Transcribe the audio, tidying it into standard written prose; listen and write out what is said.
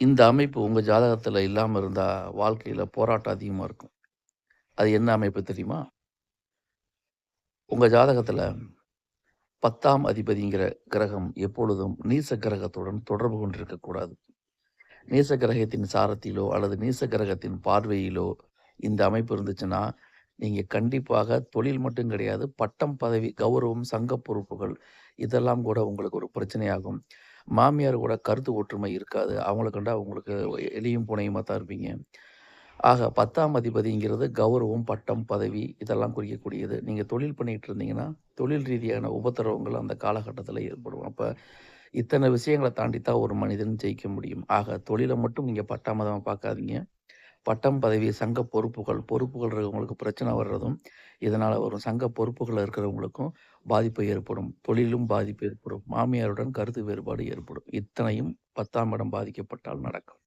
இந்த அமைப்பு உங்க ஜாதகத்துல இல்லாம இருந்தா, வாழ்க்கையில போராட்டம் அதிகமா இருக்கும். அது என்ன அமைப்பு தெரியுமா? உங்க ஜாதகத்துல 10ஆம் அதிபதிங்கிற கிரகம் எப்பொழுதும் நீச கிரகத்துடன் தொடர்பு கொண்டிருக்கக்கூடாது. நீச கிரகத்தின் சாரத்திலோ அல்லது நீச கிரகத்தின் பார்வையிலோ இந்த அமைப்பு இருந்துச்சுன்னா, நீங்க கண்டிப்பாக தொழில் மட்டும் கிடையாது, பட்டம், பதவி, கௌரவம், சங்க பொறுப்புகள் இதெல்லாம் கூட உங்களுக்கு ஒரு பிரச்சனையாகும். மாமியார் கூட கருத்து ஒற்றுமை இருக்காது. அவங்கள கண்டா உங்களுக்கு எலியும் பூனையுமா தான் இருப்பீங்க. ஆக 10ஆம் அதிபதிங்கிறது கௌரவம், பட்டம், பதவி இதெல்லாம் குறிக்கக்கூடியது. நீங்க தொழில் பண்ணிட்டு இருந்தீங்கன்னா, தொழில் ரீதியான உபத்திரவங்கள் அந்த காலகட்டத்தில ஏற்படும். அப்ப இத்தன விஷயங்கள தாண்டி தான் ஒரு மனிதன் ஜெயிக்க முடியும். ஆக தொழில மட்டும் நீங்க பட்டாமதமா பார்க்காதீங்க. பட்டம், பதவி, சங்க பொறுப்புகள் இருக்கிறவங்களுக்கு பிரச்சனை வர்றதும், இதனால வரும் சங்க பொறுப்புகள்ல இருக்கிறவங்களுக்கும் பாதிப்பு ஏற்படும். தொழிலும் பாதிப்பு ஏற்படும். மாமியாருடன் கருத்து வேறுபாடு ஏற்படும். இத்தனையும் 10ஆம் இடம் பாதிக்கப்பட்டால் நடக்கும்.